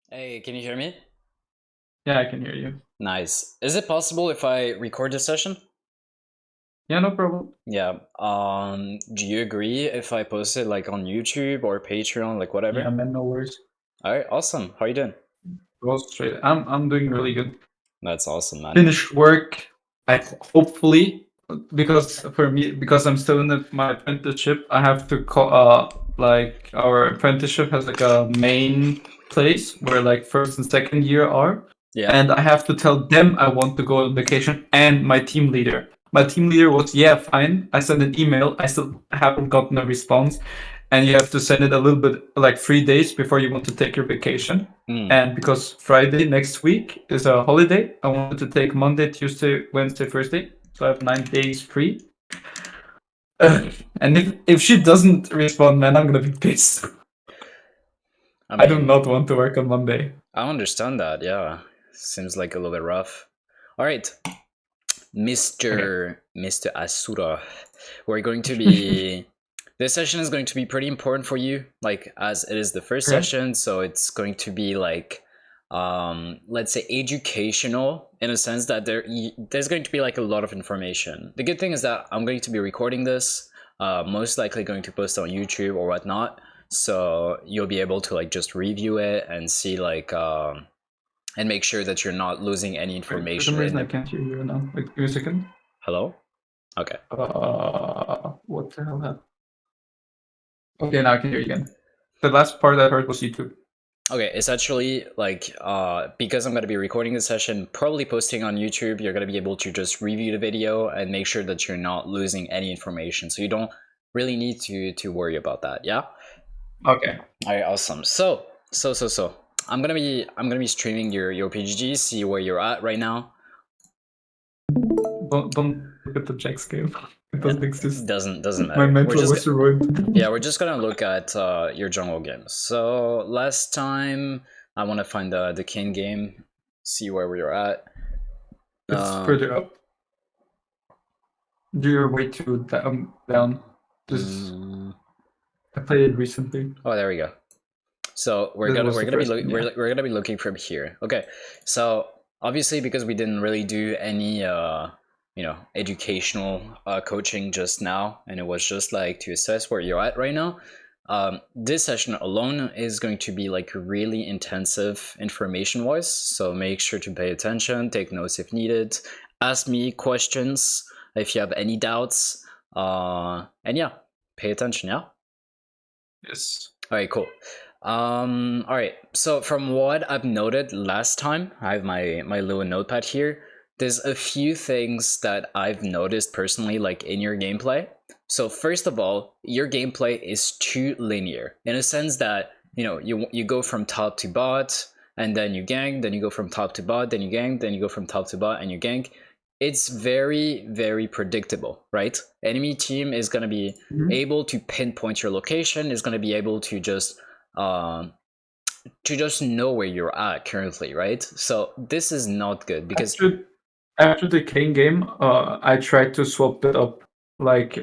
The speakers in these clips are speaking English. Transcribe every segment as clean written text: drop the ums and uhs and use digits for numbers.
Hey, can you hear me? Yeah, I can hear you. Nice. Is it possible if I record this session? Yeah, no problem. Yeah. Do you agree if I post it like on YouTube or Patreon, like Yeah, whatever? man, no worries. All right, awesome. How you doing? Go straight. I'm doing really good. That's awesome, man. Finished work. I hopefully because for me because I'm still in my apprenticeship, I have to call like our apprenticeship has like a main place where like first and second year are, Yeah. and I have to tell them I want to go on vacation and my team leader. My team leader was yeah fine. I sent an email. I still haven't gotten a response, and you have to send it a little bit like 3 days before you want to take your vacation. Mm. And because Friday next week is a holiday, I wanted to take Monday, Tuesday, Wednesday, Thursday. So I have 9 days free. And if she doesn't respond, man, I'm gonna be pissed. I I do mean, not want to work on Monday. I understand that. Yeah. Seems like a little bit rough. All right, Okay. Mr. Asura. We're going to be this session is going to be pretty important for you, like as it is the first Okay. session, so it's going to be like let's say educational in a sense that there's going to be like a lot of information. The good thing is that I'm going to be recording this, most likely going to post on YouTube or whatnot, so you'll be able to like just review it and see like and make sure that you're not losing any Wait, for some information in reason I the can't hear you now. Like, give me a second. hello. Okay. What the hell happened? Okay, now I can hear you again. The last part I heard was YouTube. Okay, it's actually like because I'm gonna be recording the session, probably posting on YouTube, you're gonna be able to just review the video and make sure that you're not losing any information. So you don't really need to worry about that. Yeah. Okay. All right. Awesome. So I'm gonna be streaming your PGG, see where you're at right now. Don't look at the Jack scale. It Yeah, doesn't exist. doesn't My matter. mental was ruined. Yeah, we're just gonna look at your jungle games. So last time I want to find the king game, see where we are at. It's Uh, further up. You're way too down. Just mm, I played it recently. oh, there we go. So we're That gonna was we're the gonna be first one, yeah. we're gonna be looking from here. Okay, so obviously because we didn't really do any educational coaching just now, and it was just like to assess where you're at right now. This session alone is going to be like really intensive information wise. So make sure to pay attention, take notes if needed, ask me questions if you have any doubts, and yeah, pay attention. Yeah. Yes. All right, cool. All right. So from what I've noted last time, I have my little notepad here. There's a few things that I've noticed personally, like in your gameplay. So first of all, your gameplay is too linear in a sense that you go from top to bot, and then you gank, then you go from top to bot, then you gank, then you go from top to bot, and you gank. It's very predictable, right? Enemy team is gonna be Mhm. able to pinpoint your location, is going to be able um, to just know where you're at currently, right? So this is not good because After after the Kane game, I tried to swap it up. Like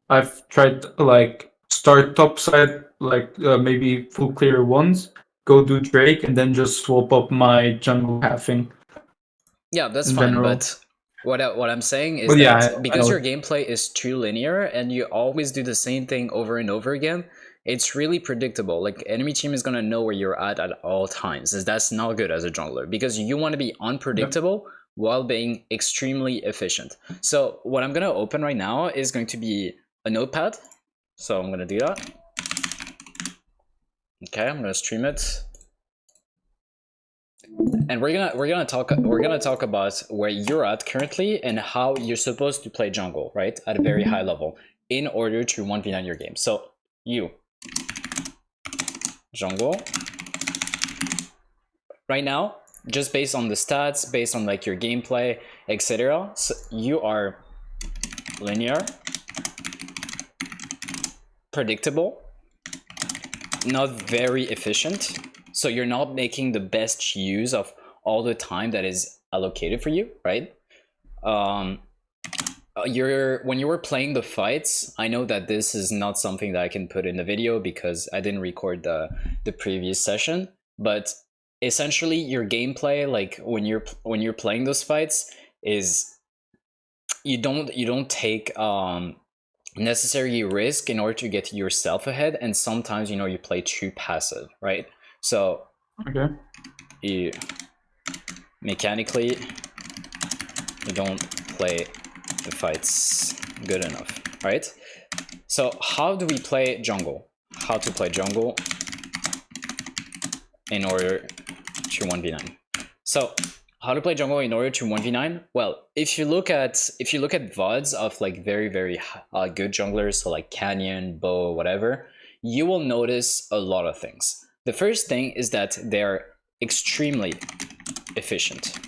I've tried like start top side like maybe full clear once, go do Drake, and then just swap up my jungle halving yeah, that's in fine. general. But what I'm saying is But yeah, that I because your know. gameplay is too linear and you always do the same thing over and over again, it's really predictable. Like enemy team is gonna know where you're at all times. That's not good as a jungler because you want to be Yep. unpredictable while being extremely efficient. So what I'm gonna open right now is going to be a notepad. So I'm gonna do that. Okay, I'm gonna stream it, and we're gonna talk about where you're at currently and how you're supposed to play jungle, right, at a very high level, in order to 1v9 your game. So you jungle right now, just based on the stats, based on like your gameplay, etc. So you are linear, predictable, not very efficient. So you're not making the best use of all the time that is allocated for you, right? um you're when you were playing the fights, I know that this is not something that I can put in the video because I didn't record the previous session, but essentially your gameplay, like when you're playing those fights, is you don't take necessary risk in order to get yourself ahead, and sometimes you play too passive, right? So Okay. you mechanically you don't play the fights good enough, right? So how do we play jungle? How to play jungle in order to 1v9? So how to play jungle in order to 1v9? Well, if you look at VODs of like very good junglers, so like Canyon, Bo, whatever, you will notice a lot of things. The first thing is that they're extremely efficient.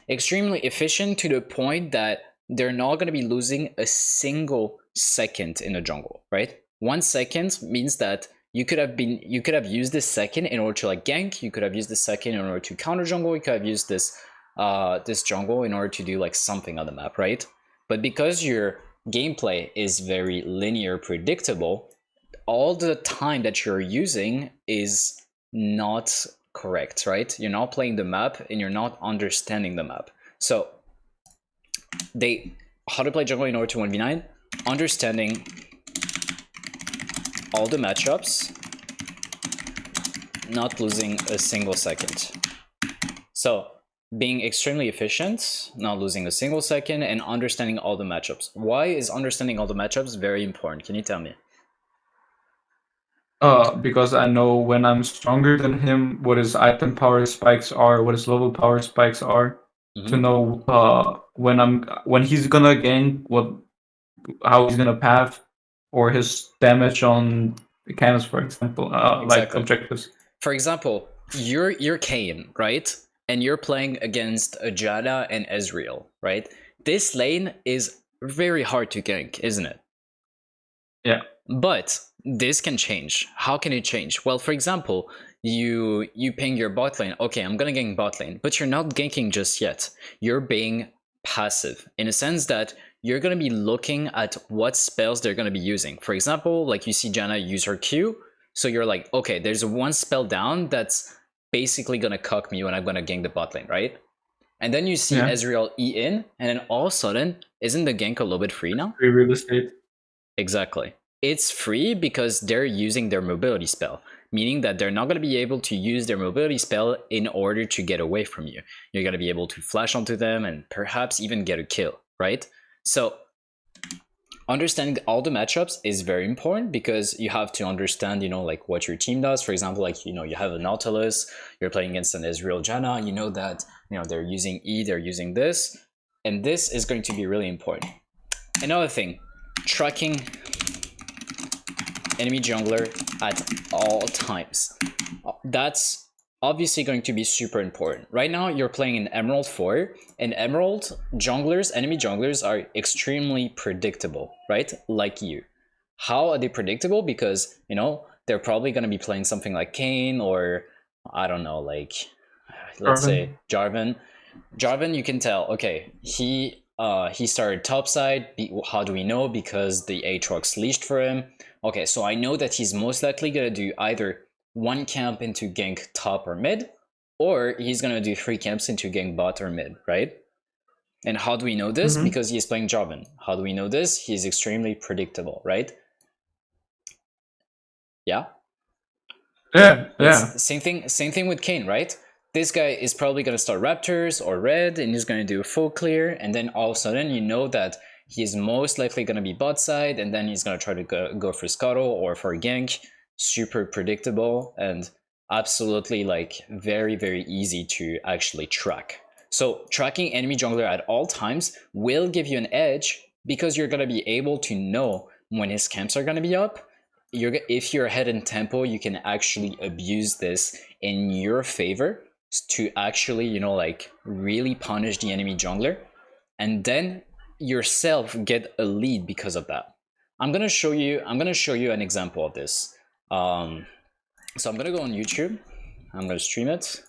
Extremely efficient to the point that they're not going to be losing a single second in the jungle, right? 1 second means that you could have used this second in order to like gank, you could have used this second in order to counter jungle, you could have used this this jungle in order to do like something on the map, right? But because your gameplay is very linear, predictable, all the time that you're using is not correct, right? You're not playing the map and you're not understanding the map. So how to play jungle in order to 1v9, understanding all the matchups, not losing a single second. So being extremely efficient, not losing a single second, and understanding all the matchups. Why is understanding all the matchups very important? Can you tell me? Because I know when I'm stronger than him, what his item power spikes are, what his level power spikes are, to Mm-hmm. know when he's gonna gank, how he's gonna path, or his damage on cannons, for example, like Exactly. objectives. For example, you're Kayn, right? And you're playing against Ajana and Ezreal, right? This lane is very hard to gank, isn't it? Yeah. But this can change. How can it change? Well, for example, you ping your bot lane. Okay, I'm gonna gank bot lane, but you're not ganking just yet. You're being passive in a sense that you're gonna be looking at what spells they're gonna be using. For example, like you see Janna use her Q, so you're like, okay, there's one spell down that's basically gonna cuck me when I'm gonna gank the bot lane, right? And then you see Yeah. Ezreal E in, and then all of a sudden, isn't the gank a little bit free now? Free real estate. Exactly. It's free because they're using their mobility spell, meaning that they're not going to be able to use their mobility spell in order to get away from you. You're going to be able to flash onto them and perhaps even get a kill, right? So, understanding all the matchups is very important because you have to understand, like what your team does. For example, like, you have a Nautilus, you're playing against an Ezreal Janna, you know that, they're using E, they're using this, and this is going to be really important. Another thing, tracking enemy jungler at all times. That's obviously going to be super important. Right now, you're playing in Emerald 4, and Emerald junglers, enemy junglers, are extremely predictable, right? Like you. How are they predictable? Because, they're probably going to be playing something like Kayn or, I don't know, like, let's say Jarvan. Jarvan, you can tell, okay, he started topside. How do we know? Because the Aatrox leashed for him. Okay, so I know that he's most likely gonna do either one camp into gank top or mid, or he's gonna do 3 camps into gank bot or mid, right? And how do we know this? Mm-hmm. Because he's playing Jarvan. How do we know this? He's extremely predictable, right? Yeah. Yeah. Yeah. It's same thing with Kayn, right? This guy is probably gonna start Raptors or Red, and he's gonna do a full clear, and then all of a sudden you know that he's most likely gonna be bot side, and then he's gonna try to go for Scuttle or for gank. Super predictable and absolutely like very easy to actually track. So tracking enemy jungler at all times will give you an edge because you're gonna be able to know when his camps are gonna be up. If you're ahead in tempo, you can actually abuse this in your favor to actually, like really punish the enemy jungler, and then yourself get a lead because of that. I'm gonna show you an example of this. So I'm gonna go on YouTube. I'm gonna stream it.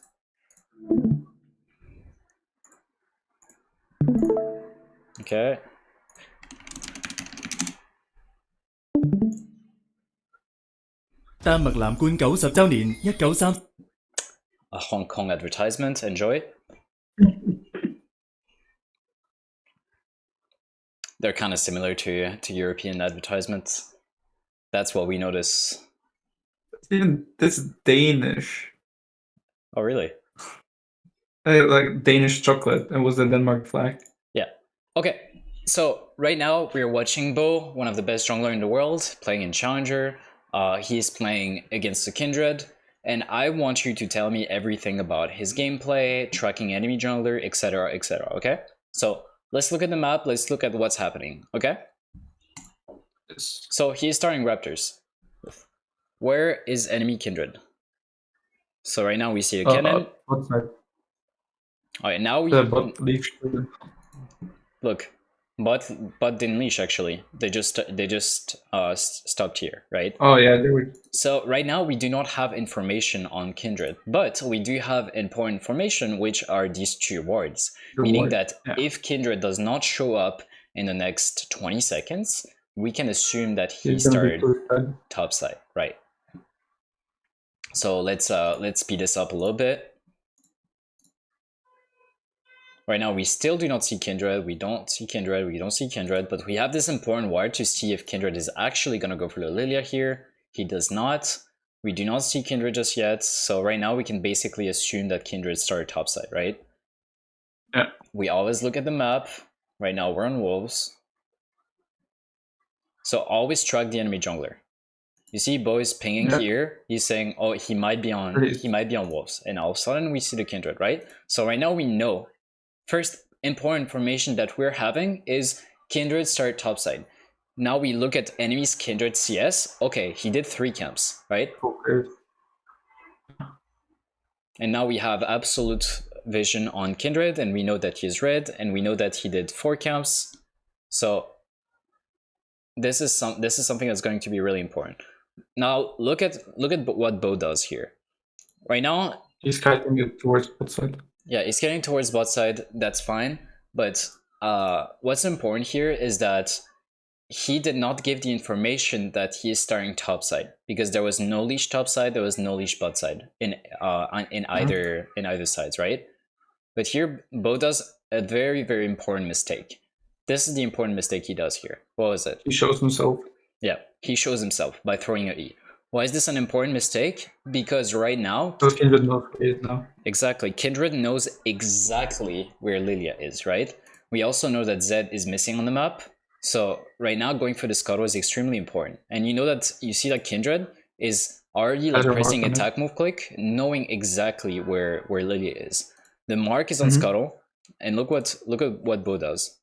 Okay. Ta mật làm quân cẩu sập trao niên 1930 a Hong Kong advertisement. Enjoy. They're kind of similar to European advertisements. That's what we notice. Even this Danish, Oh, really? like Danish chocolate, and was the Denmark flag. Yeah. Okay. So right now we're watching Bo, one of the best jungler in the world, playing in Challenger. He's playing against the Kindred, and I want you to tell me everything about his gameplay, tracking enemy jungler, etc., etc. Okay. So let's look at the map. Let's look at what's happening. Okay. Yes. So he's starting Raptors. Where is enemy Kindred? So right now we see a cannon. What's that? All right, now The we bot leaf. look. But didn't leash actually. They just stopped here, right? Oh yeah, there we. So right now we do not have information on Kindred, but we do have important information, which are these two wards. Meaning that if Kindred does not show up in the next 20 seconds, we can assume that he started topside, right? So let's speed this up a little bit. Right now we still do not see Kindred, we don't see Kindred, but we have this important ward to see if Kindred is actually gonna go for the Lilia here. He does not. We do not see Kindred just yet, so right now we can basically assume that Kindred started topside, right? Yeah. We always look at the map. Right now we're on Wolves. So always track the enemy jungler. You see Bo is pinging here. He's saying, oh, he might be on Wolves. And all of a sudden we see the Kindred, right? So right now we know. First important information that we're having is Kindred start topside. Now we look at enemy's Kindred CS. Okay, he did 3 camps, right? Okay. And now we have absolute vision on Kindred, and we know that he's red, and we know that he did 4 camps. So this is something that's going to be really important. Now look at what Bo does here. Right now he's kiting it towards bot side. Yeah, he's getting towards bot side. That's fine, but what's important here is that he did not give the information that he is starting top side, because there was no leash top side, there was no leash bot side in either sides, right? But here Bo does a very, very important mistake. This is the important mistake he does here. What was it? He shows himself. Yeah, he shows himself by throwing an E. Why is this an important mistake? Because right now, Kindred knows where he is now. Exactly. Kindred knows exactly where Lilia is, right? We also know that Zed is missing on the map. So right now going for the scuttle is extremely important. And you know that you see that Kindred is already like pressing attack move click, knowing exactly where Lilia is. The mark is on scuttle, and look at what Bo does.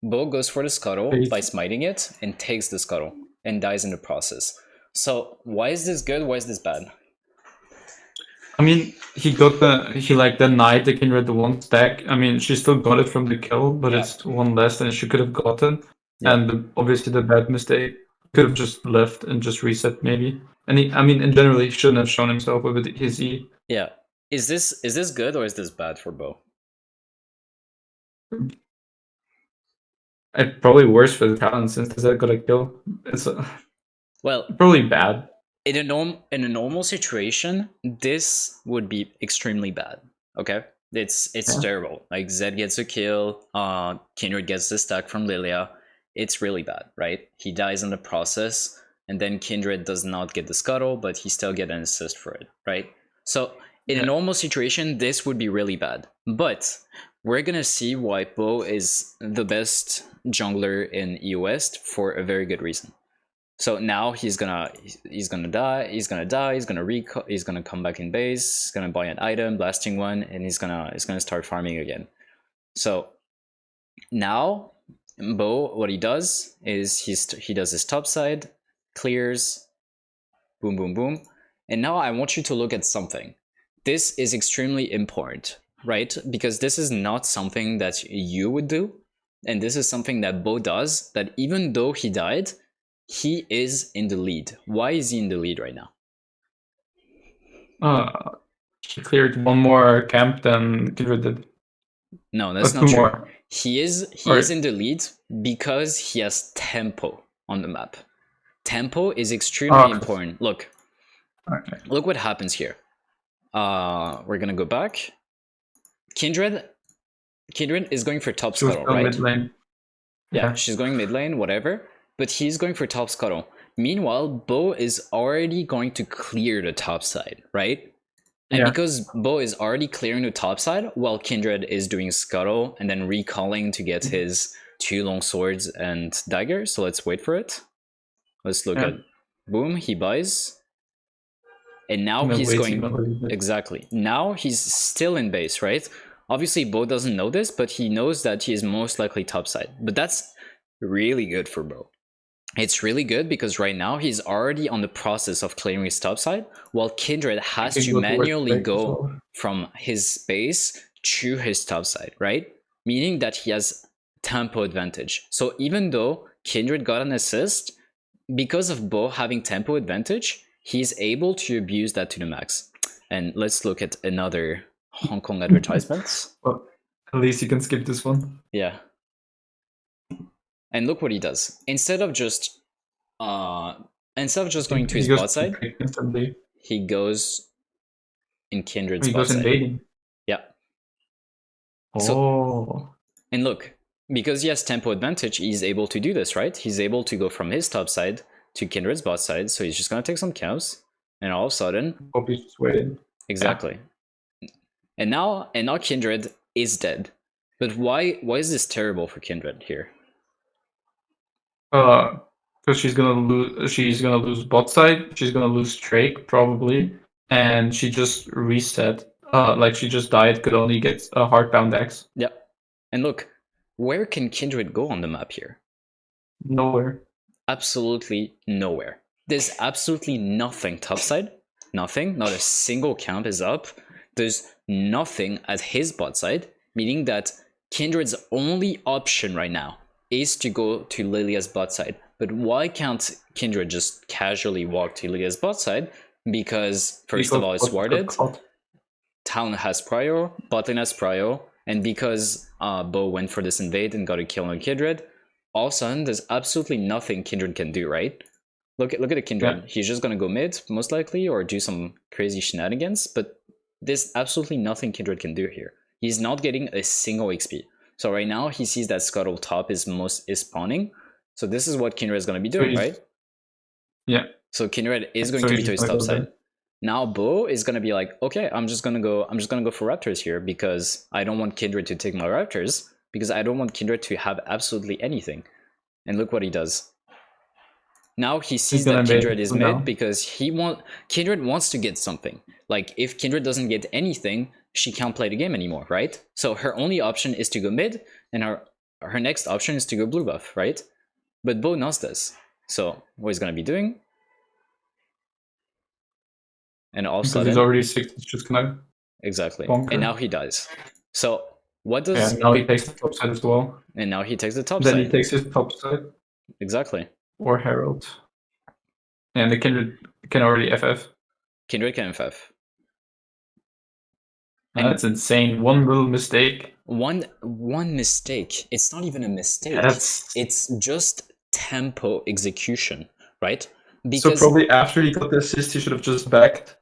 Bo goes for the scuttle by smiting it and takes the scuttle and dies in the process. So why is this good? Why is this bad? I mean, he like denied the Kindred the 1 stack. I mean, she still got it from the kill, but it's 1 less than she could have gotten. Yeah. And obviously the bad mistake could have just left and just reset maybe. And in general, he shouldn't have shown himself with his E. Yeah. Is this good or is this bad for Bo? It's probably worse for the talent since Zed got a kill. It's probably bad. In a normal situation, this would be extremely bad. Okay, it's terrible. Like Zed gets a kill, Kindred gets the stack from Lilia. It's really bad, right? He dies in the process, and then Kindred does not get the scuttle, but he still get an assist for it, right? So in a normal situation, this would be really bad. But we're gonna see why Bo is the best jungler in EU West for a very good reason. So now he's gonna die, he's gonna come back in base, he's gonna buy an item, blasting one, and he's gonna start farming again. So now Bo, what he does is he does his top side, clears, boom boom boom, and now I want you to look at something. This is extremely important, right? Because this is not something that you would do, and this is something that Bo does, that even though he died, he is in the lead. Why is he in the lead right now? He cleared 1 more camp than Kindred did. No, that's not true. More. He is in the lead because he has tempo on the map. Tempo is extremely important. Look, look what happens here. We're gonna go back. Kindred is going for top She was scuttle, still right? mid lane. Yeah, Yeah. she's going mid lane, whatever. But he's going for top scuttle. Meanwhile, Bo is already going to clear the top side, right? And Yeah. because Bo is already clearing the top side, while Kindred is doing scuttle and then recalling to get his 2 long swords and dagger. So let's wait for it. Let's look Yeah. at. Boom, he buys. And now And then he's waiting going. a little bit. Exactly. Now he's still in base, right? Obviously, Bo doesn't know this, but he knows that he is most likely topside. But that's really good for Bo. It's really good because right now he's already on the process of clearing his topside, while Kindred You has can to go towards manually Drake as go well. from his base to his topside, right? Meaning that he has tempo advantage. So even though Kindred got an assist, because of Bo having tempo advantage, he's able to abuse that to the max. And let's look at another Hong Kong advertisements. But at least you can skip this one. Yeah. And look what he does. Instead of just going to He his goes bot to side, Drake instantly. he goes in Kindred's He bot goes side. invading. Yeah. So, Oh. and look, because he has tempo advantage, he's able to do this, right? He's able to go from his top side to Kindred's bot side, so he's just gonna take some camps, and all of a sudden, Bobby's just waiting. exactly. And now Kindred is dead. But why is this terrible for Kindred here? Because she's gonna lose. She's gonna lose bot side. She's gonna lose Drake probably, and she just reset. Like she just died. Could only get a hardbound X. Yep. And look, where can Kindred go on the map here? Nowhere. Absolutely nowhere. There's absolutely nothing topside. Nothing. Not a single camp is up. There's nothing at his bot side, meaning that Kindred's only option right now is to go to Lilia's bot side. But why can't Kindred just casually walk to Lilia's bot side? Because, first of all, it's warded. Talon has prio, botlane has prio, and because Bo went for this invade and got a kill on Kindred, all of a sudden there's absolutely nothing Kindred can do, right? Look at the Kindred. Yeah. He's just gonna go mid, most likely, or do some crazy shenanigans, but there's absolutely nothing Kindred can do here. He's not getting a single XP. So right now he sees that Scuttle top is spawning. So this is what Kindred is gonna be doing, right? Yeah. So Kindred is going So to he's be to his gonna top go side. there. Now Bo is gonna be like, okay, I'm just gonna go for Raptors here because I don't want Kindred to take my Raptors because I don't want Kindred to have absolutely anything. And look what he does. Now he sees that Kindred is mid because Kindred wants to get something. Like if Kindred doesn't get anything, she can't play the game anymore, right? So her only option is to go mid, and her next option is to go blue buff, right? But Bo knows this. So what he's gonna be doing? And all of a sudden, he's already 6, it's just gonna exactly. bonker. And now he dies. So what does? Yeah. Now he takes the top side as well. And now he takes the top Then side. he takes his top side. Exactly. Or Herald. And the Kindred can already FF. Kindred can FF. That's insane. One little mistake. One mistake. It's not even a mistake. That's... It's just tempo execution, right? Because so probably after he got the assist, he should have just backed.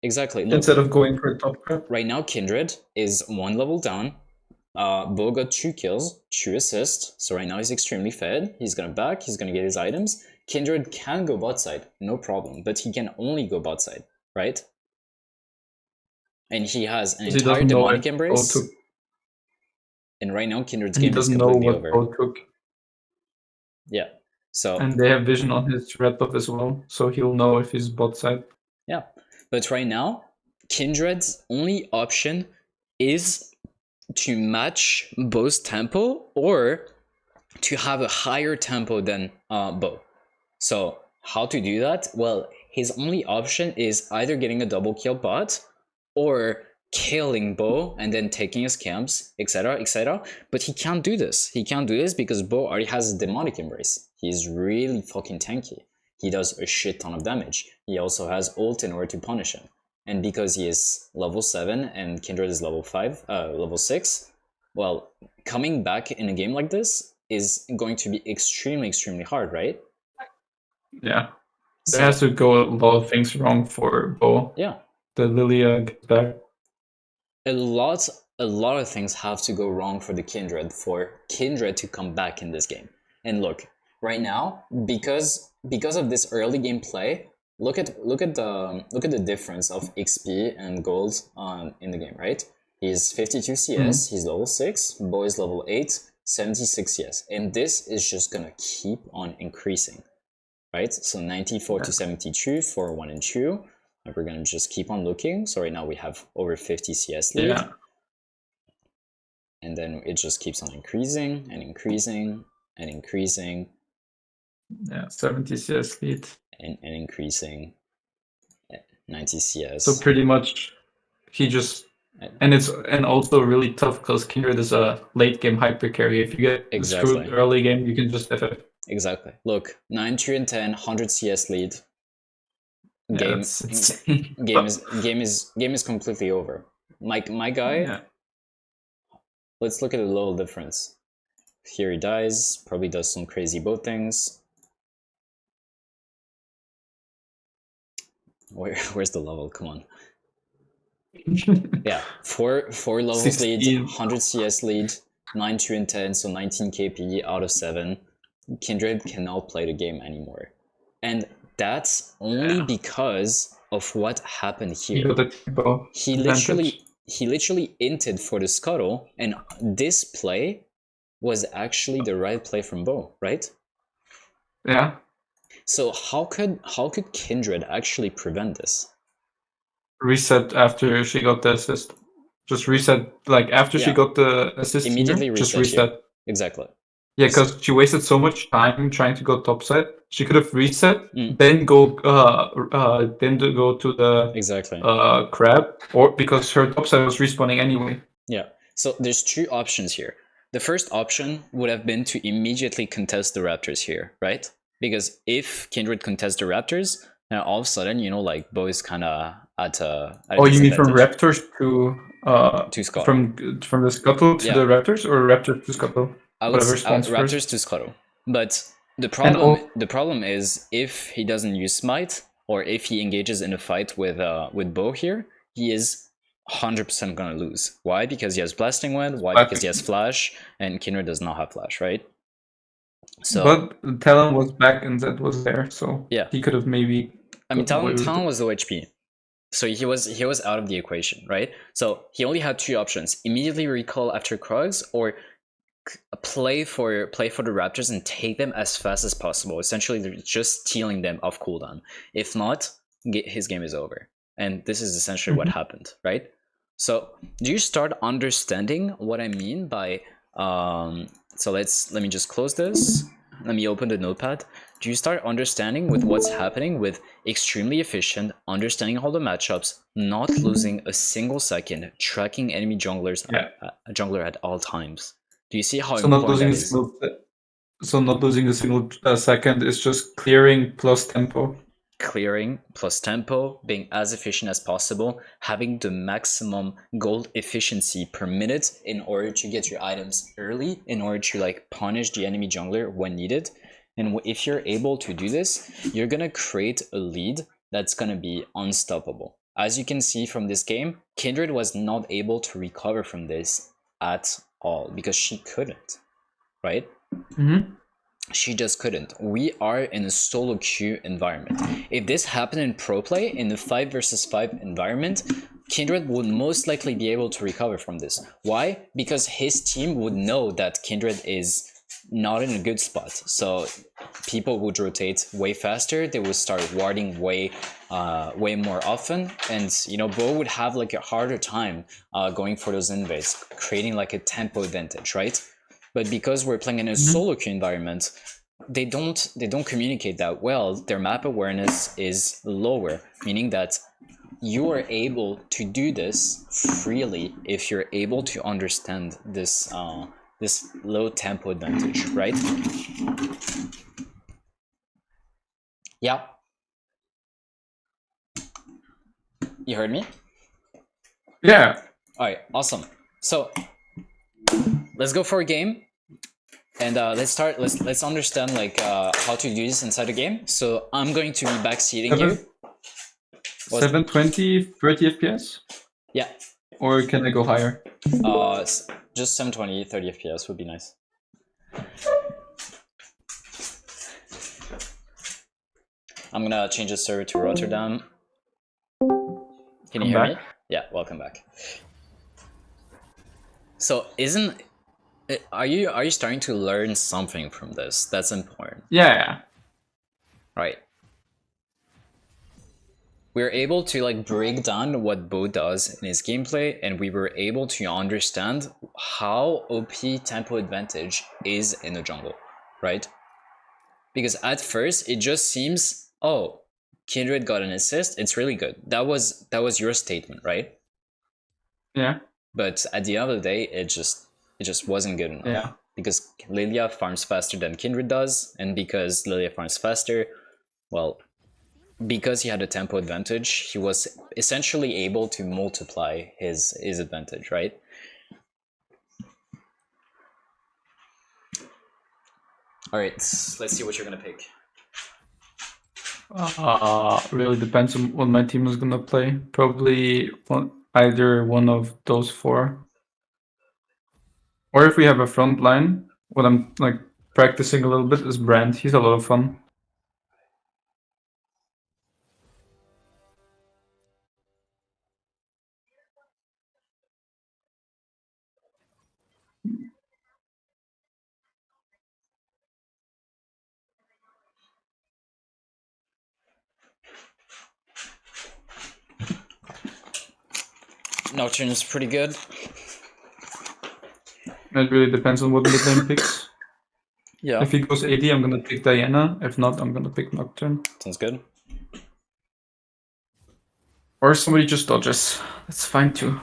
Exactly. Look, instead of going for a top grab. Right now, Kindred is 1 level down. Bo got 2 kills, 2 assists. So right now he's extremely fed. He's gonna back. He's gonna get his items. Kindred can go bot side, no problem. But he can only go bot side, right? And he has an entire demonic embrace. And right now, Kindred's game is completely over. Bo took. Yeah. So. And they have vision on his red buff as well, so he'll know if he's bot side. Yeah, but right now, Kindred's only option is to match Bo's tempo or to have a higher tempo than Bo. So how to do that? Well, his only option is either getting a double kill bot or killing Bo and then taking his camps, etc, etc. But he can't do this. He can't do this because Bo already has a demonic embrace. He's really fucking tanky. He does a shit ton of damage. He also has ult in order to punish him. And because he is level 7 and Kindred is level 6, well, coming back in a game like this is going to be extremely, extremely hard, right? Yeah. There has to go a lot of things wrong for Bo. Yeah. the Lilia gets back? A lot of things have to go wrong for Kindred to come back in this game. And look, right now, because of this early game play, look at the difference of XP and gold in the game, right? He's 52 CS, he's level 6, Bo is level 8, 76 CS, and this is just gonna keep on increasing, right? So 94 to 72 for 1 and 2. And we're gonna just keep on looking. So right now we have over 50 CS lead. Yeah. And then it just keeps on increasing and increasing and increasing. Yeah, 70 CS lead. And increasing. 90 CS. So pretty much he just and it's also really tough because Kindred is a late game hyper carry. If you get screwed early game, you can just FF. Exactly. Look, 9, 3, and 10, 100 CS lead. Game is completely over. My guy. Yeah. Let's look at the level difference. Here he dies. Probably does some crazy boat things. Where's the level? Come on. Yeah, four levels 16. Lead, 100 CS lead, 9, 2, and 10, so 19 KP out of 7. Kindred cannot play the game anymore. And that's only because of what happened here. He literally inted for the scuttle, and this play was actually the right play from Bo, right? Yeah. So how could Kindred actually prevent this? Reset after she got the assist. Just reset, like after she got the assist. Immediately here, reset. Just reset. Here. Exactly. Yeah, because she wasted so much time trying to go topside. She could have reset, then go to the crab, or because her topside was respawning anyway. Yeah. So there's two options here. The first option would have been to immediately contest the Raptors here, right? Because if Kindred contests the Raptors, now all of a sudden, you know, like Bo is kind of at a. You mean from Raptors to Scuttle? From the Scuttle to the Raptors, or Raptors to Scuttle? Raptors to Scuttle. But the problem is if he doesn't use Smite, or if he engages in a fight with Bo here, he is 100% gonna lose. Why? Because he has Blasting Wind. Why? Because he has Flash, and Kindred does not have Flash, right? So, but Talon was back and Zed was there, so yeah, he could have maybe. I mean, Talon was low HP, so he was out of the equation, right? So he only had two options: immediately recall after Krugs, or play for the Raptors and take them as fast as possible. Essentially, they're just stealing them off cooldown. If not, his game is over. And this is essentially what happened, right? So do you start understanding what I mean by so let me just close this. Let me open the notepad. Do you start understanding with what's happening with extremely efficient, understanding all the matchups, not losing a single second, tracking enemy junglers jungler at all times? Do you see how important that is? So not losing a single second is just clearing plus tempo. Clearing plus tempo, being as efficient as possible, having the maximum gold efficiency per minute in order to get your items early, in order to like punish the enemy jungler when needed. And if you're able to do this, you're gonna create a lead that's gonna be unstoppable. As you can see from this game, Kindred was not able to recover from this at all because she couldn't, right? She just couldn't. We are in a solo queue environment. If this happened in pro play, in the 5 versus 5 environment, Kindred would most likely be able to recover from this. Why? Because his team would know that Kindred is not in a good spot. So people would rotate way faster. They would start warding way more often. And, you know, Bo would have like a harder time going for those invades, creating like a tempo advantage, right? But because we're playing in a solo queue environment, they don't communicate that well. Their map awareness is lower, meaning that you are able to do this freely if you're able to understand this this low tempo advantage, right? Yeah. You heard me? Yeah. All right, awesome. So let's go for a game. And let's understand like how to do this inside the game. So I'm going to be backseating you. Was 720, 30 FPS? yeah, Or can I go higher? just 720, 30 FPS would be nice. I'm gonna change the server to Rotterdam. Can you Come hear back. me? Yeah, welcome back. So isn't are you starting to learn something from this? That's important, Yeah. right? We were able to like break down what Bo does in his gameplay, and we were able to understand how OP tempo advantage is in the jungle, right? Because at first it just seems, oh, Kindred got an assist, it's really good. That was your statement, right? Yeah. But at the end of the day, it just wasn't good enough. Yeah. Because Lilia farms faster than Kindred does, and because Lilia farms faster, well, because he had a tempo advantage, he was essentially able to multiply his advantage, right? All right, let's see what you're gonna pick. Really depends on what my team is gonna play. Probably either one of those four. Or if we have a front line, what I'm like practicing a little bit is Brand. He's a lot of fun. Nocturne is pretty good. It really depends on what mid lane picks. Yeah, If he goes AD, I'm gonna pick Diana. If not, I'm gonna pick Nocturne. sounds good. Or somebody just dodges. That's fine too.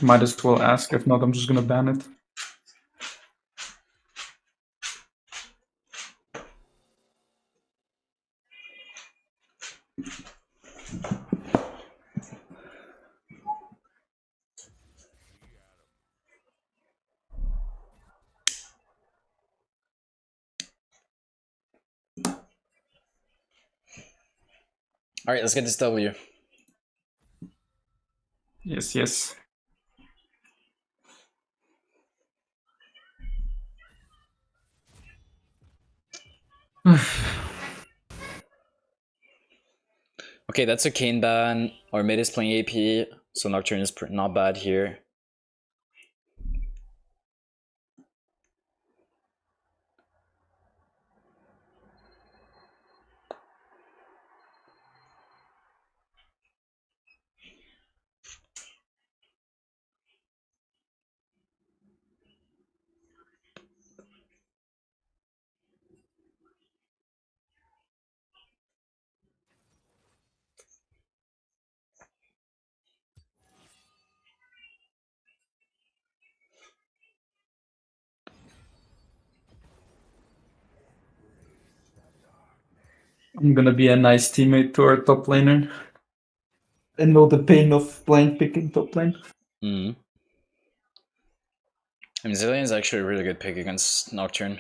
Might as well ask. If not, I'm just gonna ban it. All right, let's get this W. Yes, yes. Okay, that's a Kane ban. Our mid is playing AP, so Nocturne is not bad here. I'm gonna be a nice teammate to our top laner. And know the pain of blind picking top lane. Mm. I mean, Zilean is actually a really good pick against Nocturne.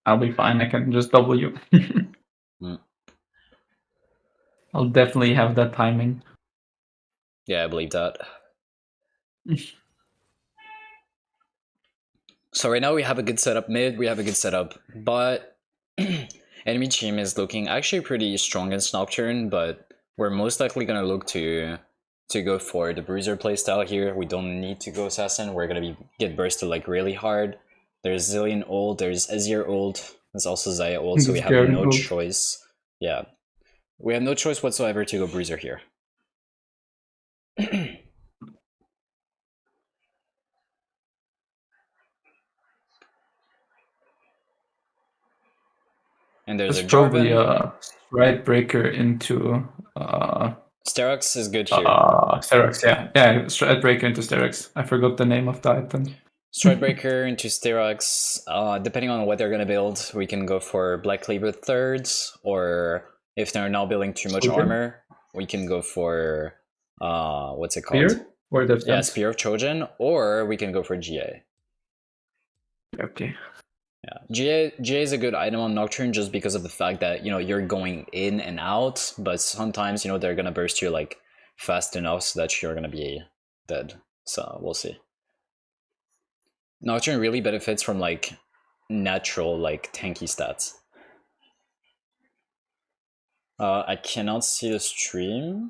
I'll be fine. I can just W. Mm. I'll definitely have that timing. Yeah, I believe that. So right now we have a good setup mid, we have a good setup, but enemy team is looking actually pretty strong against Nocturne, but we're most likely gonna look to go for the Bruiser playstyle here. We don't need to go Assassin, we're gonna get bursted like really hard. There's Zillion ult, there's Azir ult, there's also Zaya ult, so we This have Garen no ult. choice. Yeah, we have no choice whatsoever to go Bruiser here. And there's That's a probably Jarvan. a right breaker into Sterox is good here. Sterox, yeah. Yeah, Strikebreaker into Sterox. I forgot the name of the item. Stridebreaker into Sterox. Depending on what they're gonna build, we can go for Black Cleaver thirds, or if they're not building too much Trojan? armor, we can go for what's it called? Spear? Or Death Yeah, Dance? Spear of Trojan, or we can go for GA. Okay. Yeah, GA is a good item on Nocturne just because of the fact that you're going in and out, but sometimes they're gonna burst you like fast enough so that you're gonna be dead. So we'll see. Nocturne really benefits from like natural like tanky stats. I cannot see the stream.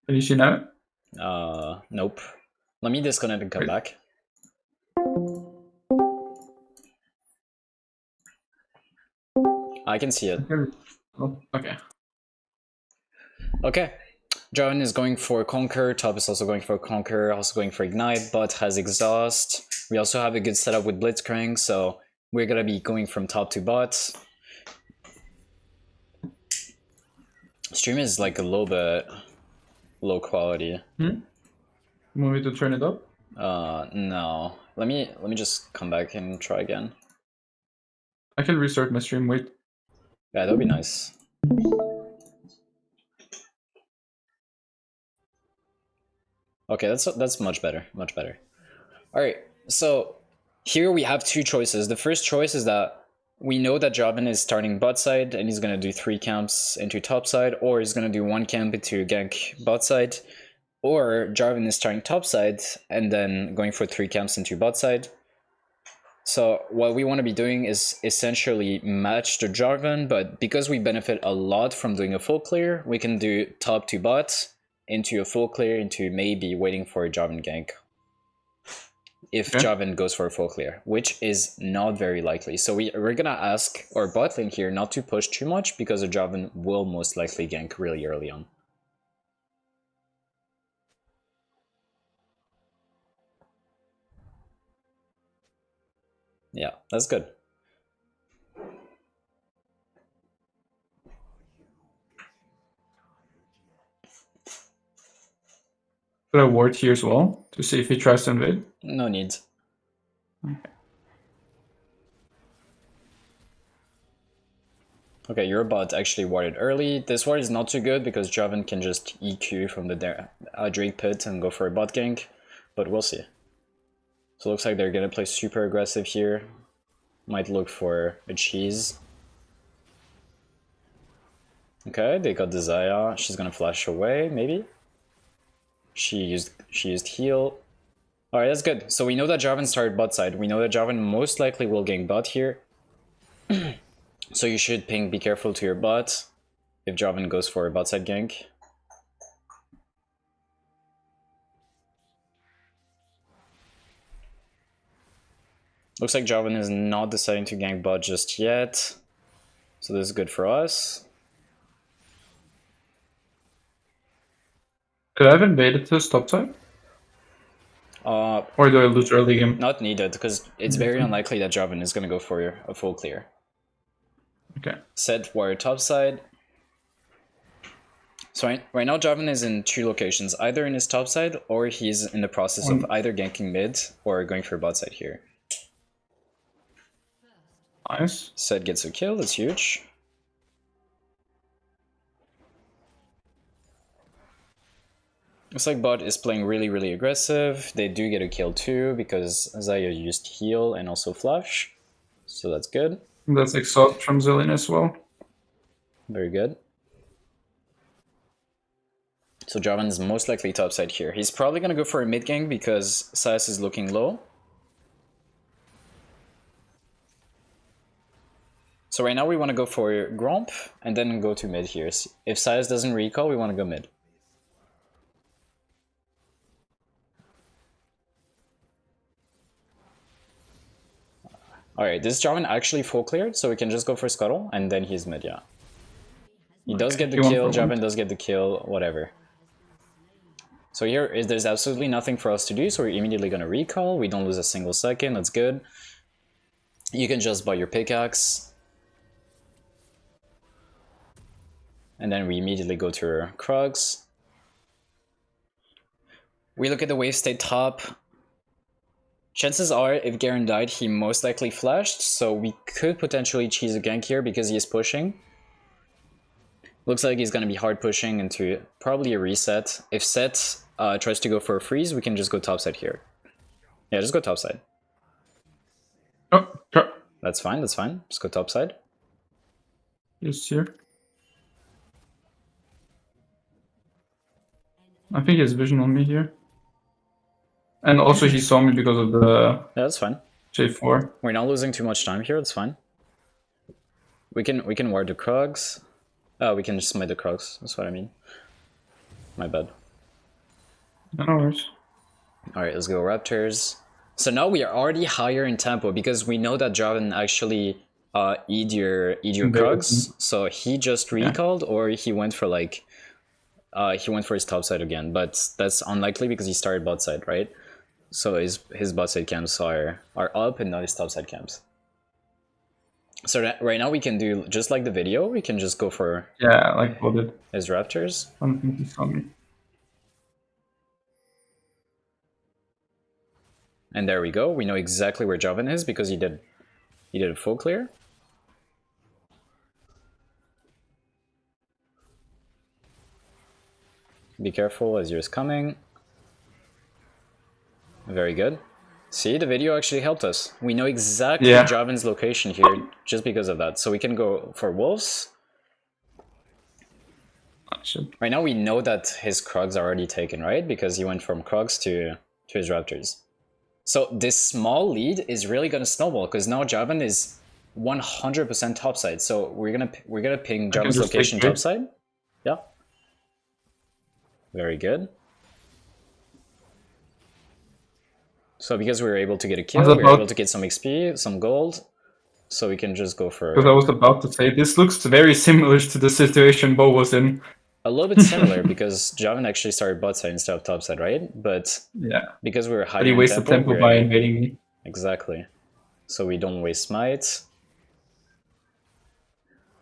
Can you see now? Nope. Let me disconnect and come Wait. back. I can see it. Oh, okay. Okay. Jarvan is going for Conquer, Top is also going for Conquer, also going for Ignite, but has Exhaust. We also have a good setup with Blitzcrank, so we're gonna be going from top to bot. Stream is like a little bit low quality. Want me to turn it up? No. Let me just come back and try again. I can restart my stream, wait. Yeah, that would be nice. Okay, that's much better, much better. All right, so here we have two choices. The first choice is that we know that Jarvan is starting bot side and he's gonna do 3 camps into top side, or he's gonna do 1 camp into gank bot side, or Jarvan is starting top side and then going for 3 camps into bot side. So what we want to be doing is essentially match the Jarvan, but because we benefit a lot from doing a full clear, we can do top to bot into a full clear into maybe waiting for a Jarvan gank if Okay. Jarvan goes for a full clear, which is not very likely. So we're gonna ask our bot lane here not to push too much because the Jarvan will most likely gank really early on. Yeah, that's good. Put a ward here as well to see if he tries to invade. No need. Okay, your bot actually warded early. This ward is not too good because Jarvan can just EQ from the Drake pit and go for a bot gank, but we'll see. So it looks like they're gonna play super aggressive here. Might look for a cheese. Okay, they got the Zaya. She's gonna flash away, maybe. She used heal. Alright, that's good. So we know that Jarvan started bot side. We know that Jarvan most likely will gank bot here. So you should ping be careful to your bot if Jarvan goes for a bot side gank. Looks like Jarvan is not deciding to gank bot just yet. So this is good for us. Could I have invaded to stop side? Or do I lose early game? Not needed, because it's very unlikely that Jarvan is gonna go for a full clear. Okay. Set warrior top side. So right now Jarvan is in 2 locations, either in his top side or he's in the process of either ganking mid or going for bot side here. Nice. Set gets a kill, that's huge. Looks like bot is playing really aggressive. They do get a kill too because Zaya used heal and also flash. So that's good. That's exhaust from Zillion as well. Very good. So Jarvan is most likely topside here. He's probably gonna go for a mid gank because Sylas is looking low. So right now we want to go for Gromp and then go to mid here. If Sylas doesn't recall, we want to go mid. Alright, this Jarvan actually full cleared, so we can just go for Scuttle and then he's mid, yeah. He does get the kill, Jarvan does get the kill, whatever. So here, there's absolutely nothing for us to do, so we're immediately gonna recall. We don't lose a single second, that's good. You can just buy your pickaxe. And then we immediately go to our Krugs. We look at the wave state top. Chances are, if Garen died, he most likely flashed, so we could potentially cheese a gank here because he is pushing. Looks like he's going to be hard pushing into probably a reset. If Set tries to go for a freeze, we can just go topside here. Yeah, just go topside. Oh, sure. That's fine, that's fine. Just go topside. Just here. I think he has vision on me here. And also he saw me because of the Yeah, that's fine. J4. We're not losing too much time here, it's fine. We can ward the Krugs. Oh, we can just smite the Krugs, that's what I mean. My bad. No worries. Alright, let's go Raptors. So now we are already higher in tempo because we know that Jarvan actually eat your Krugs. So he just recalled, or he went for like he went for his top side again, but that's unlikely because he started bot side, right? So his bot side camps are up and not his top side camps. So right now we can do just like the video. We can just go for like what did his Raptors. I don't think he saw me. And there we go. We know exactly where Jarvan is because he did a full clear. Be careful as yours coming. Very good. See, the video actually helped us. We know exactly Jarvan's location here just because of that. So we can go for wolves. Right now we know that his Krugs are already taken, right? Because he went from Krugs to his Raptors. So this small lead is really gonna snowball because now Jarvan is 100% topside. So we're gonna ping Jarvan's location topside. Yeah. Very good. So because we were able to get a kill, we were able to get some XP, some gold. So we can just go for... Because I was about to say, this looks very similar to the situation Bo was in. A little bit similar because Jarvan actually started bot side instead of top side, right? But yeah, because we were higher but he wasted tempo by invading me. Exactly. So we don't waste smite.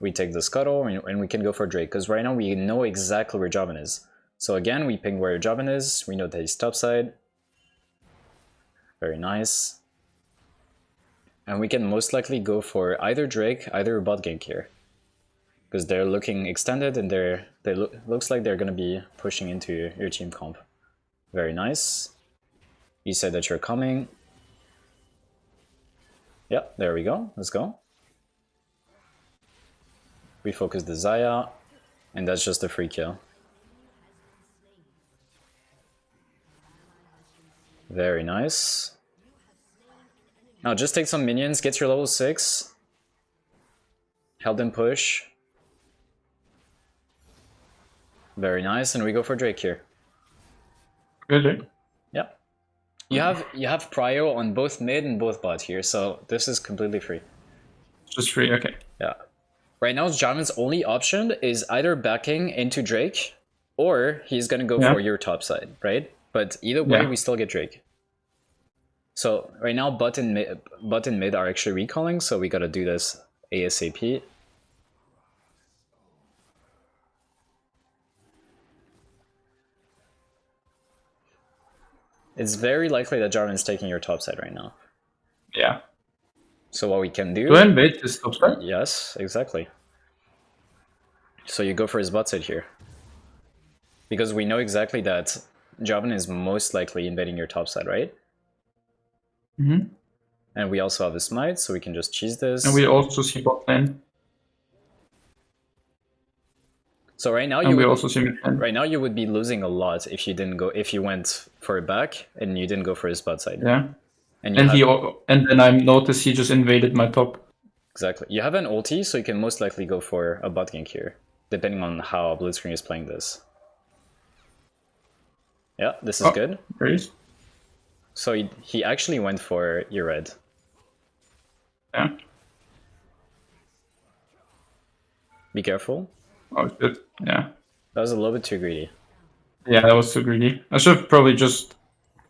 We take the scuttle and we can go for Drake because right now we know exactly where Jarvan is. So again, we ping where Jarvan is. We know that he's topside. Very nice. And we can most likely go for either Drake, either bot gank here. Because they're looking extended and looks like they're going to be pushing into your team comp. Very nice. You said that you're coming. Yeah, there we go. Let's go. We focus the Zaya, and that's just a free kill. Very nice. Now just take some minions, get your level 6. Help them push. Very nice, and we go for Drake here. Good. Yep. You have prio on both mid and both bot here, so this is completely free. Just free, okay. Yeah. Right now, Jarvan's only option is either backing into Drake, or he's gonna go for your top side, right? But either way, we still get Drake. So right now, bot and mid are actually recalling, so we gotta do this ASAP. It's very likely that Jarvan's taking your top side right now. Yeah. So what we can do... Do I invade his top side? Yes, exactly. So you go for his bot side here. Because we know exactly that Jarvan is most likely invading your top side, right? Mm-hmm. And we also have a smite, so we can just cheese this. And we also see bot lane. So right now right now you would be losing a lot if you didn't go, if you went for a back and you didn't go for his bot side. Yeah. And then I noticed he just invaded my top. Exactly. You have an ulti, so you can most likely go for a bot gank here, depending on how Blitzcrank is playing this. Yeah, this is good. Great. So he actually went for your red. Yeah. Be careful. Oh, good. Yeah. That was a little bit too greedy. Yeah, that was too greedy. I should have probably just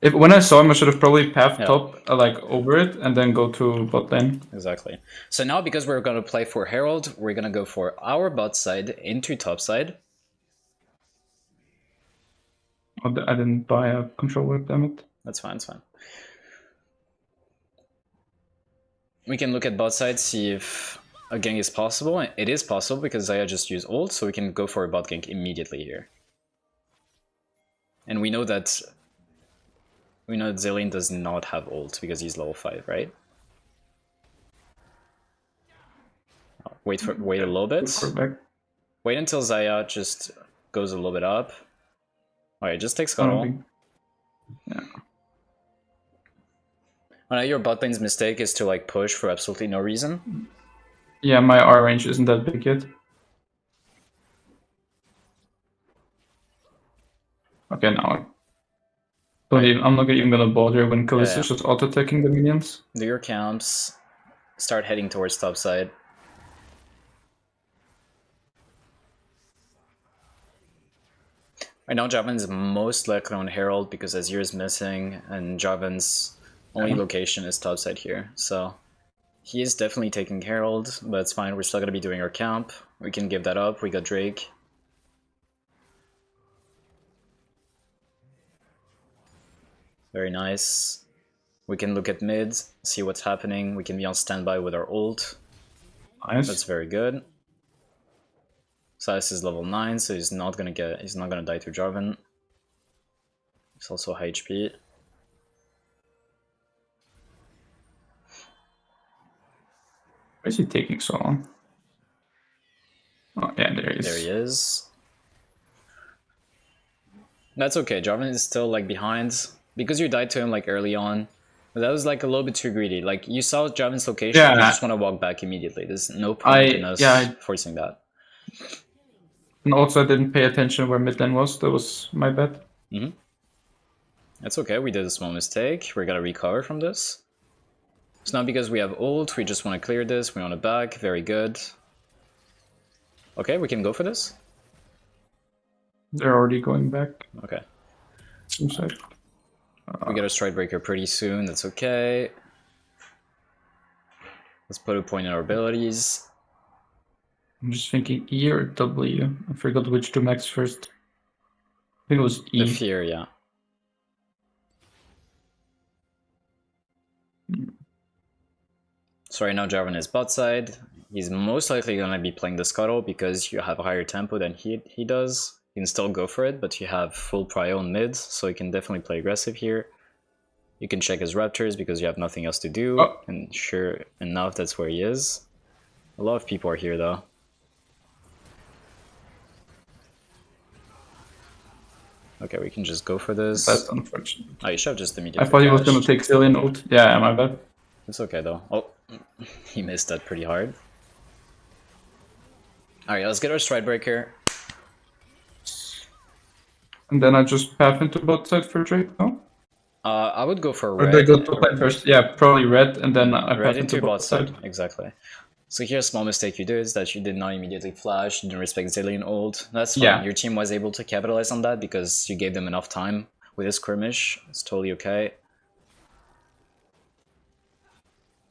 If when I saw him, I should have probably pathed Yeah. top, like over it, and then go to bot lane. Exactly. So now, because we're going to play for Herald, we're going to go for our bot side into top side. Oh, I didn't buy a control whip, damn it. That's fine, it's fine. We can look at bot side, see if a gank is possible. It is possible because Zaya just used ult, so we can go for a bot gank immediately here. And we know that Zilean does not have ult because he's level 5, right? Oh, wait a little bit. Wait until Zaya just goes a little bit up. Alright, just take Scuttle. Yeah. I know your bot lane's mistake is to like push for absolutely no reason. Yeah, my R range isn't that big yet. Okay, now I'm not even gonna bother when Kalista's just auto-attacking the minions. Do your camps. Start heading towards top side. Right now, Javan's most likely on Herald because Azir is missing, and Javan's only location is top side here. So he is definitely taking Herald, but it's fine. We're still gonna be doing our camp. We can give that up. We got Drake. Very nice. We can look at mid, see what's happening. We can be on standby with our ult. Nice. That's very good. Silas is level 9, so he's not gonna die to Jarvan. He's also high HP. Why is he taking so long? Oh yeah, there he is. There he is. That's okay, Jarvan is still like behind. Because you died to him like early on. But that was like a little bit too greedy. Like you saw Jarvan's location, you just want to walk back immediately. There's no point in us forcing that. And also I didn't pay attention where mid lane was, that was my bad. That's okay, we did a small mistake. We're gonna recover from this. It's not because we have ult, we just want to clear this, we want to back, very good. Okay, we can go for this? They're already going back. Okay. Seems like. We get a stride breaker pretty soon, that's okay. Let's put a point in our abilities. I'm just thinking E or W. I forgot which to max first. I think it was E. The fear, yeah. So right now Jarvan is bot side. He's most likely going to be playing the Scuttle because you have a higher tempo than he does. You can still go for it, but you have full prio on mid, so you can definitely play aggressive here. You can check his Raptors because you have nothing else to do, and sure enough, that's where he is. A lot of people are here though. Okay, we can just go for this. That's unfortunate. Oh, you should have just immediately I thought he was going to take Zilean ult. Yeah, my bad. It's okay though. Oh, he missed that pretty hard. Alright, let's get our stride breaker. And then I just path into bot side for Drake, no? I would go for red. Or they go top lane first? Yeah, probably red, and then I red path into bot side. Exactly. So here a small mistake you did is that you did not immediately flash, you didn't respect Zilean ult. That's fine. Yeah. Your team was able to capitalize on that because you gave them enough time with a skirmish. It's totally okay.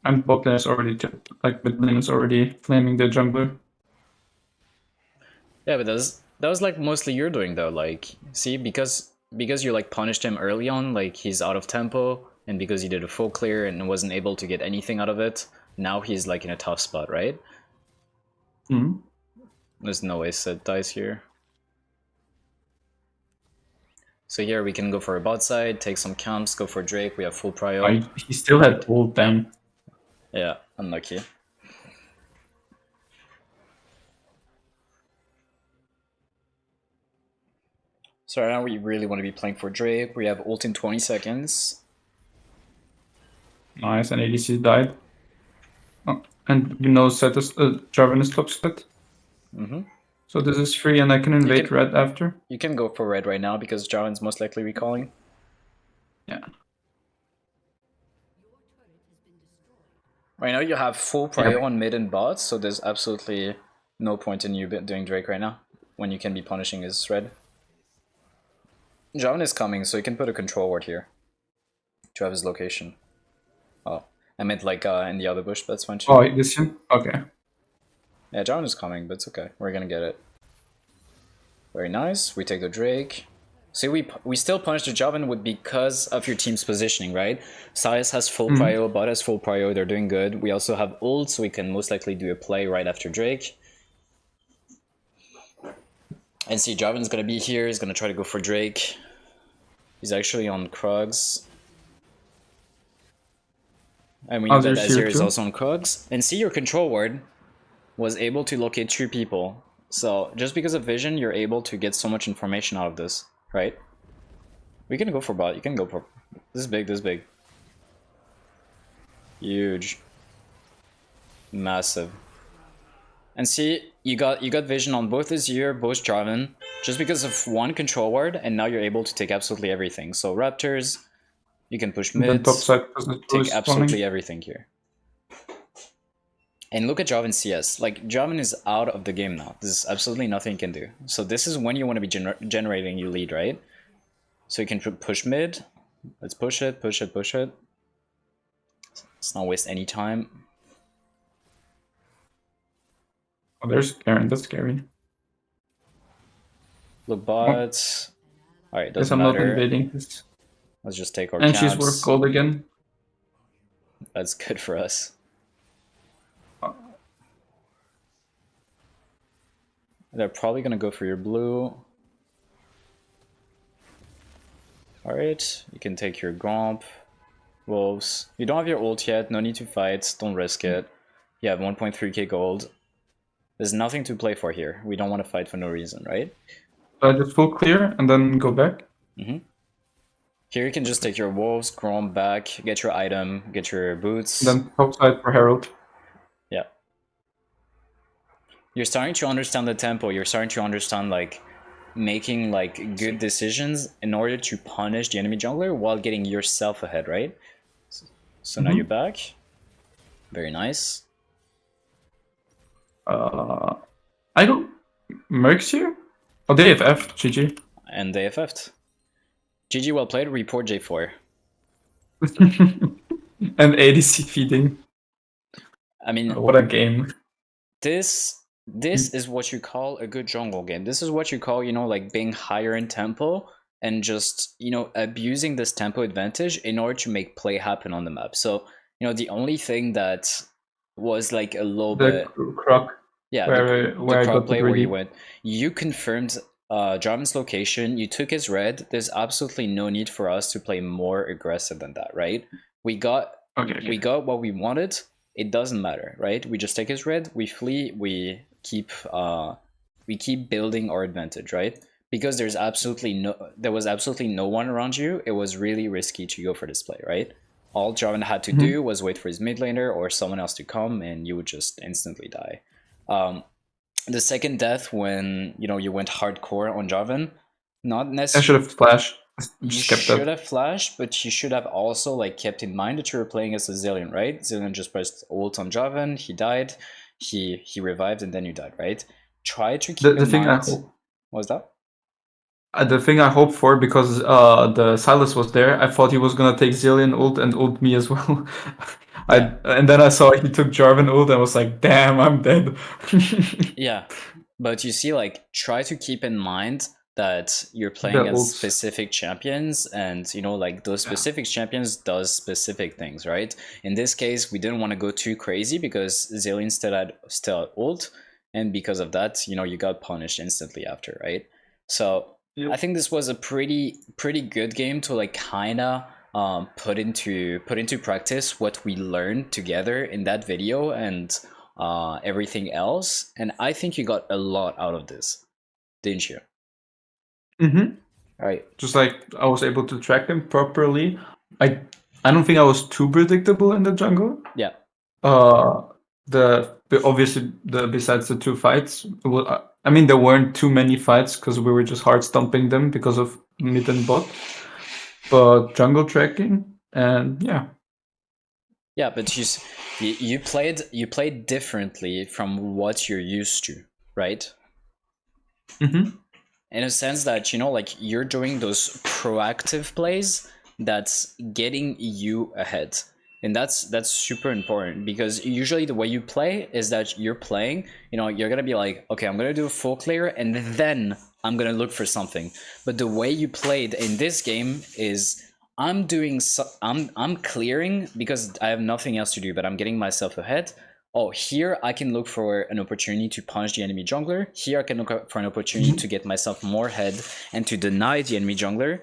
And bot lane is already like mid lane is already flaming the jungler. Yeah, but that was like mostly you're doing though. Like, see, because you like punished him early on, like he's out of tempo, and because you did a full clear and wasn't able to get anything out of it, now he's like in a tough spot, right? There's no way Sid dies here. So here we can go for a bot side, take some camps, go for Drake. We have full prio. He still had ult, damn. Yeah, unlucky. So right now we really want to be playing for Drake. We have ult in 20 seconds. Nice, and ADC died. Oh, and you know Jarvan is top set. So this is free and I can invade red after. You can go for red right now because Jarvan's most likely recalling. Yeah. Right now you have full prio on mid and bot, so there's absolutely no point in you doing Drake right now when you can be punishing his red. Jarvan is coming, so you can put a control ward here. to have his location. Oh, I meant like in the other bush, but that's fine too. Oh, this one? Okay. Yeah, John is coming, but it's okay. We're gonna get it. Very nice. We take the Drake. See, we still punish the Joven with because of your team's positioning, right? Sias has full prio, Bot has full prio, they're doing good. We also have ult, so we can most likely do a play right after Drake. And see, Joven's gonna be here, he's gonna try to go for Drake. He's actually on Krugs. And we know that Azir is also on Krugs. And see, your control ward was able to locate 2 people. So just because of vision, you're able to get so much information out of this, right? We can go for bot. You can go for this is big. This is big. Huge, massive. And see, you got vision on both Azir, both Jarvan, just because of one control ward, and now you're able to take absolutely everything. So Raptors, you can push mid, take absolutely everything here. And look at Jarvan CS. Like, Jarvan is out of the game now. There's absolutely nothing you can do. So this is when you want to be generating your lead, right? So you can push mid. Let's push it, push it, push it. Let's not waste any time. Oh, there's Garen. That's scary. Look bots. Oh. Alright, doesn't matter. I'm not matter. invading this. Let's just take our and caps. She's worth gold again. That's good for us. They're probably gonna go for your blue. Alright, you can take your Gromp. Wolves. You don't have your ult yet, no need to fight, don't risk it. You have 1.3k gold. There's nothing to play for here. We don't want to fight for no reason, right? Just full clear and then go back? Here you can just take your Wolves, Gromp back, get your item, get your boots. Then top side for Herald. Yeah. You're starting to understand the tempo, you're starting to understand like making like good decisions in order to punish the enemy jungler while getting yourself ahead, right? So now you're back. Very nice. I don't... Mercs here? Oh, they have F. GG. And they FF'd. GG, well played. Report J4. And ADC feeding. I mean... what a game. This is what you call a good jungle game. This is what you call, you know, like being higher in tempo and just, you know, abusing this tempo advantage in order to make play happen on the map. So, you know, the only thing that was like a little bit... Croc. Yeah, where the Croc play where you confirmed Jarvan's location, you took his red. There's absolutely no need for us to play more aggressive than that, right? We got what we wanted. It doesn't matter, right? We just take his red, we flee, we keep building our advantage, right? Because there was absolutely no one around you. It was really risky to go for this play, right? All Jarvan had to do was wait for his mid laner or someone else to come, and you would just instantly die. The second death, when you went hardcore on Jarvan, not necessarily. I should have flashed. You should have flashed, but you should have also like kept in mind that you were playing as a Zillion, right? Zillion just pressed ult on Jarvan, he died, he revived, and then you died, right? Try to keep in mind. What was that? The thing I hoped for, because the Silas was there, I thought he was gonna take Zillion ult and ult me as well. Yeah. And then I saw he took Jarvan ult and I was like, damn, I'm dead. Yeah, but you see, like, try to keep in mind that you're playing as specific champions, and like those specific champions does specific things, right? In this case, we didn't want to go too crazy because Zillion still had ult, and because of that, you got punished instantly after, right? So I think this was a pretty good game to like kinda put into practice what we learned together in that video and everything else, and I think you got a lot out of this, didn't you? Right. Just like I was able to track them properly. I don't think I was too predictable in the jungle. Yeah. Obviously besides the 2 fights, I mean there weren't too many fights because we were just hard stomping them because of mid and bot. But jungle tracking, and yeah. Yeah, but you played differently from what you're used to, right? In a sense that like you're doing those proactive plays that's getting you ahead. And that's super important, because usually the way you play is that you're playing, you're gonna be like, okay, I'm gonna do a full clear and then I'm gonna look for something. But the way you played in this game is, I'm clearing because I have nothing else to do, but I'm getting myself ahead. Oh, here I can look for an opportunity to punch the enemy jungler. Here I can look for an opportunity to get myself more head and to deny the enemy jungler.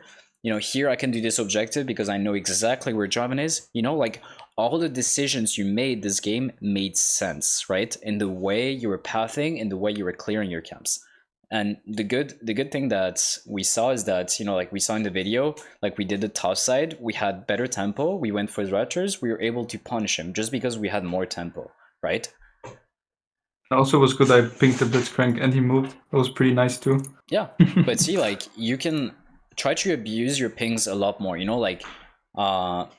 Here I can do this objective because I know exactly where Jarvan is. Like, all the decisions you made this game made sense, right? In the way you were pathing, in the way you were clearing your camps. And the good thing that we saw is that, like we saw in the video, like we did the top side, we had better tempo, we went for the raptors, we were able to punish him just because we had more tempo, right? Also was good. I pinged the Blitzcrank and he moved. That was pretty nice too. Yeah, but see, like, you can try to abuse your pings a lot more. Like,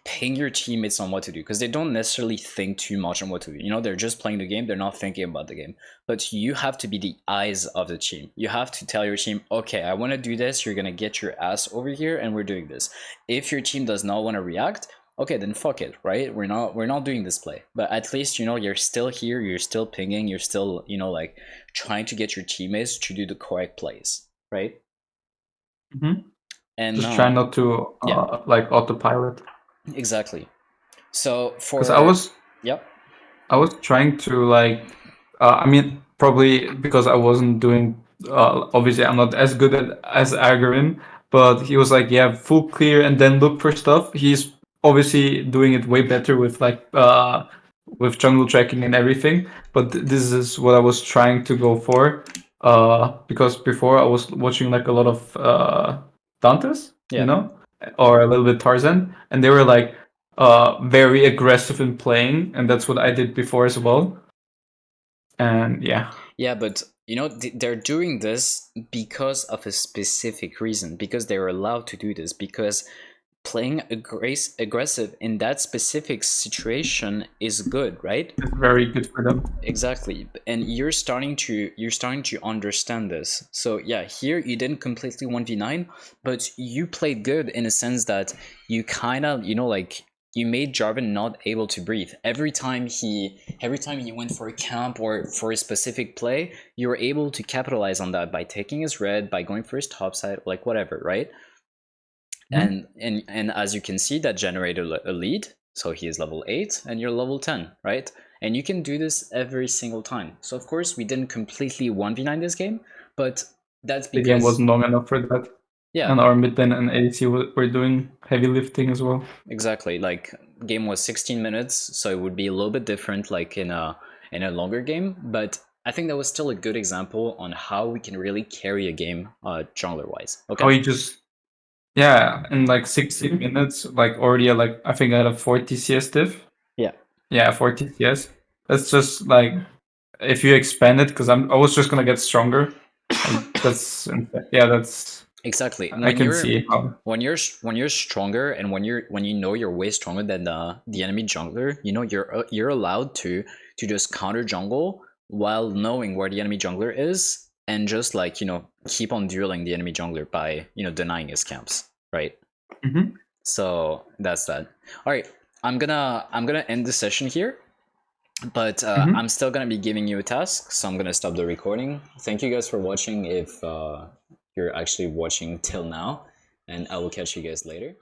ping your teammates on what to do, because they don't necessarily think too much on what to do. They're just playing the game. They're not thinking about the game. But you have to be the eyes of the team. You have to tell your team, okay, I want to do this. You're gonna get your ass over here, and we're doing this. If your team does not want to react, okay, then fuck it, right? We're not doing this play. But at least you're still here. You're still pinging. You're still like trying to get your teammates to do the correct plays, right? Mm-hmm. And Just try not to yeah, like autopilot. exactly. So Because yep, I was trying to like, I mean, probably because I wasn't doing. Obviously, I'm not as good as Agarin, but he was like, yeah, full clear and then look for stuff. He's obviously doing it way better with jungle tracking and everything. But this is what I was trying to go for. Because before I was watching like a lot of Dantes, yeah. or a little bit Tarzan, and they were like very aggressive in playing, and that's what I did before as well. And yeah, Yeah, but they're doing this because of a specific reason, because they're allowed to do this, because playing aggressive in that specific situation is good, right? it's very good for them. Exactly. And you're starting to understand this. So yeah, here you didn't completely 1v9, but you played good in a sense that you kind of, like, you made Jarvan not able to breathe. Every time he went for a camp or for a specific play, you were able to capitalize on that by taking his red, by going for his top side, like whatever, right? Mhm. And as you can see, that generated a lead. So he is level 8 and you're level 10, right? And you can do this every single time. So of course we didn't completely 1v9 this game, but that's The game because, wasn't long enough for that, yeah, and our mid lane and ADC were doing heavy lifting as well. exactly. Like, game was 16 minutes, so it would be a little bit different like in a longer game, but I think that was still a good example on how we can really carry a game jungler wise. How Okay? he just Yeah, in like 60 minutes, like already like I think I had a 40 CS diff. Yeah. Yeah, 40 CS. That's just like if you expand it, because I was just gonna get stronger. Like that's Exactly. I can see how. When you're stronger, and when you know you're way stronger than the enemy jungler, you're allowed to just counter jungle while knowing where the enemy jungler is, and just like keep on drilling the enemy jungler by denying his camps, right? Mhm. So that's that. All right, I'm gonna end the session here, but I'm Mhm. still gonna be giving you a task, so I'm gonna stop the recording. Thank you guys for watching, if you're actually watching till now, and I will catch you guys later.